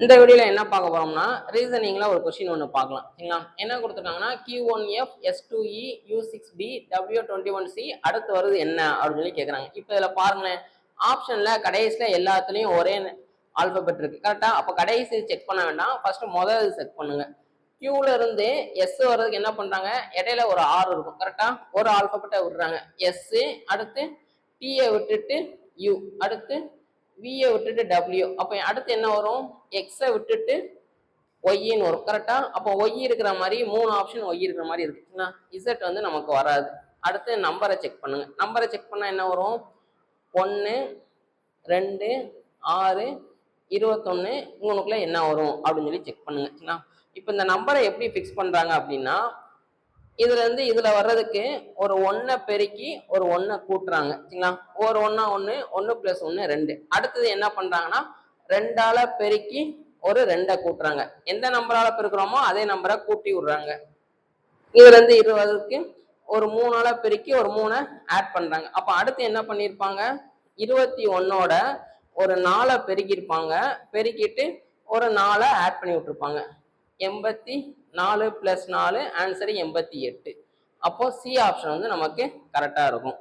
இந்த வீடியோல என்ன பார்க்க போறோம்னா ரீசனிங்ல ஒரு கொஸ்டின் ஒன்று பார்க்கலாம். சரிங்களா? என்ன கொடுத்துருக்காங்கன்னா Q1F S2E U6B W21C அடுத்து வருது என்ன அப்படின்னு சொல்லி கேட்குறாங்க. இப்போ இதில் பாருங்களேன், ஆப்ஷன்ல கடைசியில எல்லாத்துலேயும் ஒரே ஆல்பபெட் இருக்கு கரெக்டா? அப்போ கடைசி செக் பண்ண வேண்டாம், ஃபர்ஸ்ட் முதல் செக் பண்ணுங்க. Qல இருந்து S வர்றதுக்கு என்ன பண்றாங்க, இடையில ஒரு R இருக்கும் கரெக்டா? ஒரு ஆல்பபெட்டை விடுறாங்க S, அடுத்து T விட்டுட்டு U, அடுத்து V விட்டுட்டு W. அப்போ அடுத்து என்ன வரும், X விட்டுட்டு ஒய்ன்னு வரும் கரெக்டா? அப்போ ஒய் இருக்கிற மாதிரி 3 ஆப்ஷன் ஒய் இருக்கிற மாதிரி இருக்குங்களா? இசட் வந்து நமக்கு வராது. அடுத்து நம்பரை செக் பண்ணுங்க. நம்பரை செக் பண்ணா என்ன வரும், 1 2 6 21 உங்களுக்குள்ள என்ன வரும் அப்படின்னு சொல்லி செக் பண்ணுங்க. இப்போ இந்த நம்பரை எப்படி ஃபிக்ஸ் பண்றாங்க அப்படின்னா, இதுல இருந்து இதுல வர்றதுக்கு ஒரு 1 பெருக்கி ஒரு 1 கூட்டுறாங்க. சரிங்களா? ஒரு 1 1 1 + 1 2. அடுத்தது என்ன பண்றாங்கன்னா 2ஆல பெருக்கி ஒரு 2 கூட்டுறாங்க. எந்த நம்பரால பெருக்கிறோமோ அதே நம்பரை கூட்டி விடுறாங்க. இதுல இருந்து 20க்கு ஒரு 3ஆல பெருக்கி ஒரு 3 ஆட் பண்றாங்க. அப்ப அடுத்து என்ன பண்ணிருப்பாங்க, 21ஓட ஒரு 4 பெருக்கிருப்பாங்க, பெருக்கிட்டு ஒரு 4 ஆட் பண்ணி விட்டுருப்பாங்க. 84 + 4 ஆன்சர் 88. அப்போ சி ஆப்ஷன் வந்து நமக்கு கரெக்டா இருக்கும்.